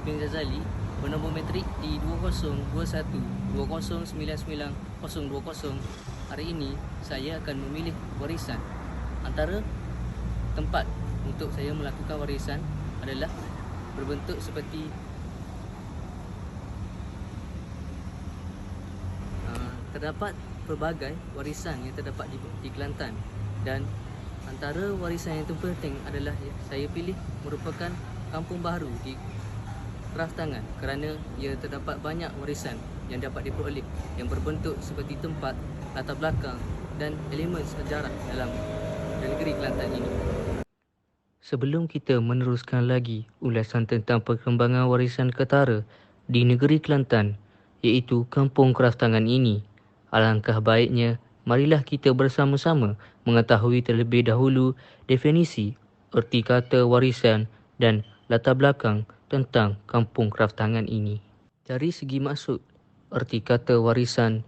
bin Ghazali bernombor metrik di 2021-2099-020. Hari ini saya akan memilih warisan. Antara tempat untuk saya melakukan warisan adalah berbentuk seperti terdapat pelbagai warisan yang terdapat di Kelantan, dan antara warisan yang terpenting adalah saya pilih merupakan kampung baru di Kraftangan kerana ia terdapat banyak warisan yang dapat diperoleh yang berbentuk seperti tempat, latar belakang dan elemen sejarah dalam negeri Kelantan ini. Sebelum kita meneruskan lagi ulasan tentang perkembangan warisan ketara di negeri Kelantan, iaitu Kampung Kraftangan ini, alangkah baiknya marilah kita bersama-sama mengetahui terlebih dahulu definisi, erti kata warisan dan latar belakang tentang Kampung Kraftangan ini. Dari segi maksud, erti kata warisan,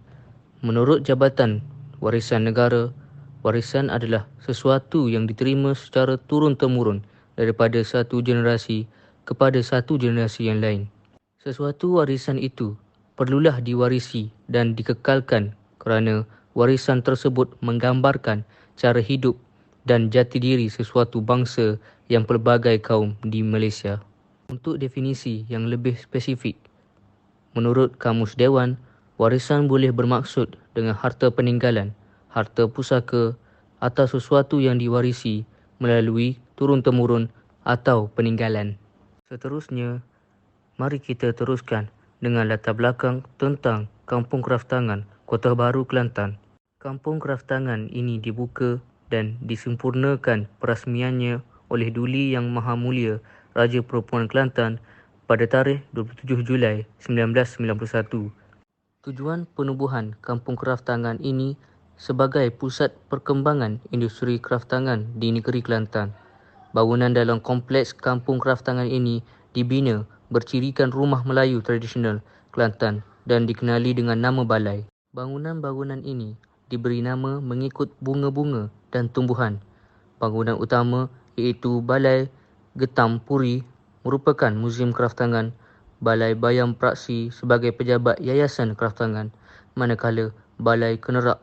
menurut Jabatan Warisan Negara, warisan adalah sesuatu yang diterima secara turun-temurun daripada satu generasi kepada satu generasi yang lain. Sesuatu warisan itu perlulah diwarisi dan dikekalkan kerana warisan tersebut menggambarkan cara hidup dan jati diri sesuatu bangsa yang pelbagai kaum di Malaysia. Untuk definisi yang lebih spesifik, menurut Kamus Dewan, warisan boleh bermaksud dengan harta peninggalan, harta pusaka atau sesuatu yang diwarisi melalui turun-temurun atau peninggalan. Seterusnya, mari kita teruskan dengan latar belakang tentang Kampung Kraftangan, Kota Baru, Kelantan. Kampung Kraftangan ini dibuka dan disempurnakan perasmiannya oleh Duli Yang Maha Mulia Raja Perempuan Kelantan pada tarikh 27 Julai 1991. Tujuan penubuhan Kampung Kraftangan ini sebagai pusat perkembangan industri kraftangan di negeri Kelantan. Bangunan dalam kompleks Kampung Kraftangan ini dibina bercirikan rumah Melayu tradisional Kelantan dan dikenali dengan nama balai. Bangunan-bangunan ini diberi nama mengikut bunga-bunga dan tumbuhan. Bangunan utama iaitu Balai Getam Puri merupakan Muzium Kraftangan, Balai Bayam Praksi sebagai pejabat Yayasan Kraftangan, manakala Balai Kenerak,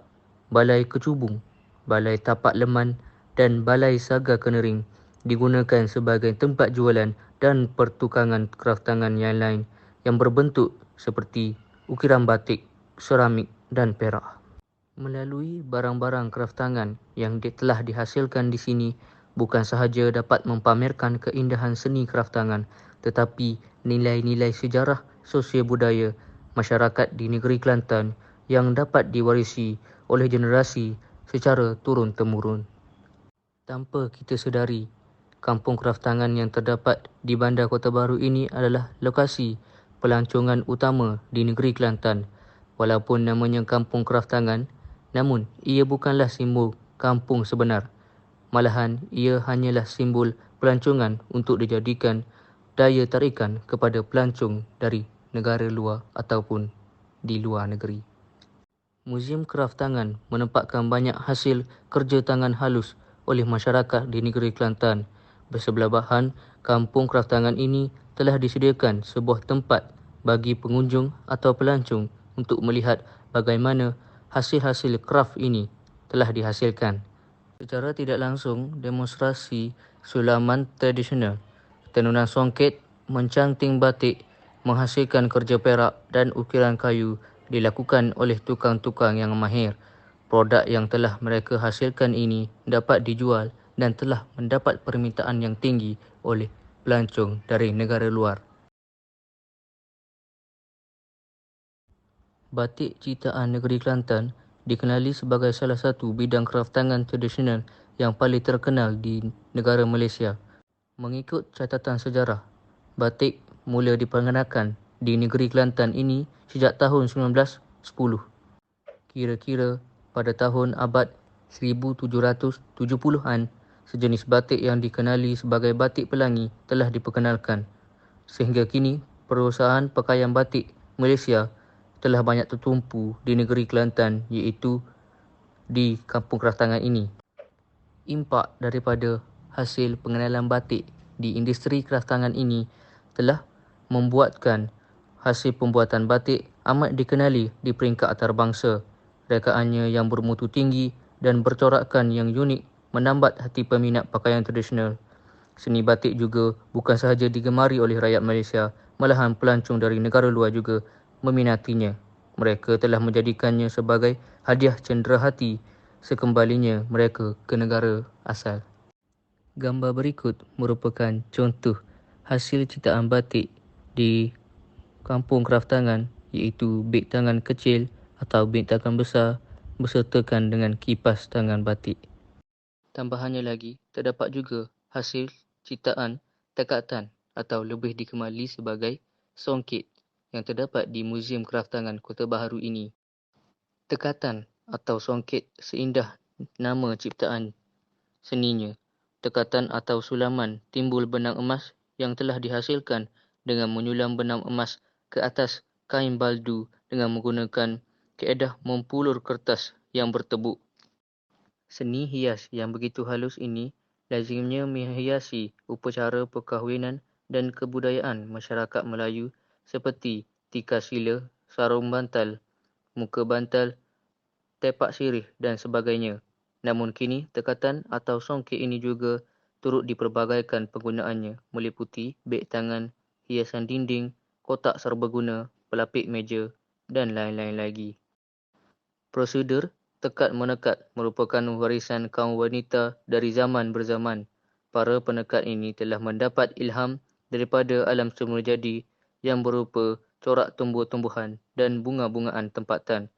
Balai Kecubung, Balai Tapak Leman dan Balai Saga Kenering digunakan sebagai tempat jualan dan pertukangan kraftangan yang lain yang berbentuk seperti ukiran batik, seramik dan perak. Melalui barang-barang kraftangan yang telah dihasilkan di sini, bukan sahaja dapat mempamerkan keindahan seni kraftangan, tetapi nilai-nilai sejarah sosial budaya masyarakat di negeri Kelantan yang dapat diwarisi oleh generasi secara turun-temurun. Tanpa kita sedari, Kampung Kraftangan yang terdapat di Bandar Kota Baru ini adalah lokasi pelancongan utama di negeri Kelantan. Walaupun namanya Kampung Kraftangan, namun ia bukanlah simbol kampung sebenar. Malahan ia hanyalah simbol pelancongan untuk dijadikan daya tarikan kepada pelancong dari negara luar ataupun di luar negeri. Muzium Kraftangan menempatkan banyak hasil kerja tangan halus oleh masyarakat di negeri Kelantan. Bersebelahan, Kampung Kraftangan ini telah disediakan sebuah tempat bagi pengunjung atau pelancong untuk melihat bagaimana hasil-hasil kraf ini telah dihasilkan. Secara tidak langsung, demonstrasi sulaman tradisional, tenunan songket, mencanting batik, menghasilkan kerja perak dan ukiran kayu dilakukan oleh tukang-tukang yang mahir. Produk yang telah mereka hasilkan ini dapat dijual dan telah mendapat permintaan yang tinggi oleh pelancong dari negara luar. Batik ciptaan negeri Kelantan dikenali sebagai salah satu bidang kraftangan tradisional yang paling terkenal di negara Malaysia. Mengikut catatan sejarah, batik mula diperkenalkan di negeri Kelantan ini sejak tahun 1910. Kira-kira pada tahun abad 1770-an, sejenis batik yang dikenali sebagai batik pelangi telah diperkenalkan. Sehingga kini, perusahaan pakaian batik Malaysia telah banyak tertumpu di negeri Kelantan, iaitu di Kampung Kraftangan ini. Impak daripada hasil pengenalan batik di industri kraftangan ini telah membuatkan hasil pembuatan batik amat dikenali di peringkat antarabangsa. Rekaannya yang bermutu tinggi dan bercorakkan yang unik menambat hati peminat pakaian tradisional. Seni batik juga bukan sahaja digemari oleh rakyat Malaysia, malahan pelancong dari negara luar juga meminatinya. Mereka telah menjadikannya sebagai hadiah cenderahati sekembalinya mereka ke negara asal. Gambar berikut merupakan contoh hasil ciptaan batik di kampung kraftangan, iaitu beg tangan kecil atau beg tangan besar bersertakan dengan kipas tangan batik. Tambahannya lagi, terdapat juga hasil ciptaan tekatan atau lebih dikenali sebagai songket yang terdapat di Muzium Kraftangan Kota Baharu ini. Tekatan atau songket seindah nama ciptaan seninya. Tekatan atau sulaman timbul benang emas yang telah dihasilkan dengan menyulam benang emas ke atas kain baldu dengan menggunakan kaedah mempulur kertas yang bertebuk. Seni hias yang begitu halus ini lazimnya menghiasi upacara perkahwinan dan kebudayaan masyarakat Melayu seperti tikar sila, sarung bantal, muka bantal, tepak sirih dan sebagainya. Namun kini, tekatan atau songket ini juga turut diperbagaikan penggunaannya meliputi beg tangan, hiasan dinding, kotak serbaguna, pelapik meja dan lain-lain lagi. Prosedur tekat-menekat merupakan warisan kaum wanita dari zaman berzaman. Para penekat ini telah mendapat ilham daripada alam semula jadi yang berupa corak tumbuh-tumbuhan dan bunga-bungaan tempatan.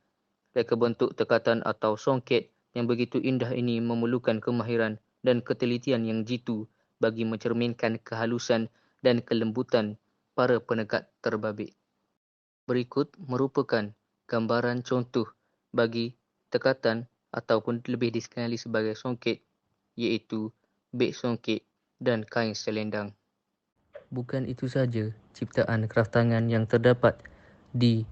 Reka bentuk tekatan atau songket yang begitu indah ini memerlukan kemahiran dan ketelitian yang jitu bagi mencerminkan kehalusan dan kelembutan para penekat terbabit. Berikut merupakan gambaran contoh bagi tekatan ataupun lebih dikenali sebagai songket, iaitu beg songket dan kain selendang. Bukan itu saja ciptaan kraftangan yang terdapat di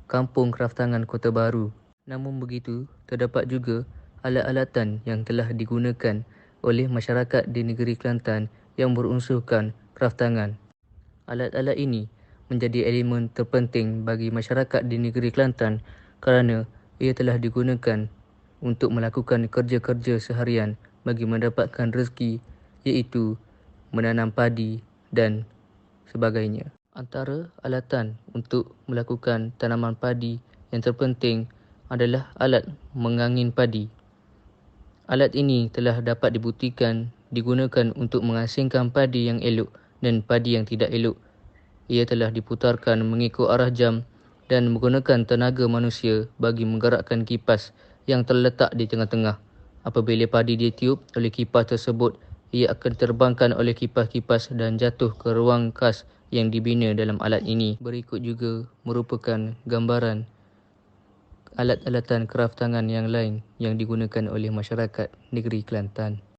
Kampung Kraftangan Kota Baru. Namun begitu, terdapat juga alat-alatan yang telah digunakan oleh masyarakat di negeri Kelantan yang berunsurkan kraftangan. Alat-alat ini menjadi elemen terpenting bagi masyarakat di negeri Kelantan kerana ia telah digunakan untuk melakukan kerja-kerja seharian bagi mendapatkan rezeki, iaitu menanam padi dan sebagainya. Antara alatan untuk melakukan tanaman padi yang terpenting adalah alat mengangin padi. Alat ini telah dapat dibuktikan digunakan untuk mengasingkan padi yang elok dan padi yang tidak elok. Ia telah diputarkan mengikut arah jam dan menggunakan tenaga manusia bagi menggerakkan kipas yang terletak di tengah-tengah. Apabila padi ditiup oleh kipas tersebut, ia akan terbangkan oleh kipas-kipas dan jatuh ke ruang khas yang dibina dalam alat ini. Berikut juga merupakan gambaran alat-alatan kraftangan yang lain yang digunakan oleh masyarakat negeri Kelantan.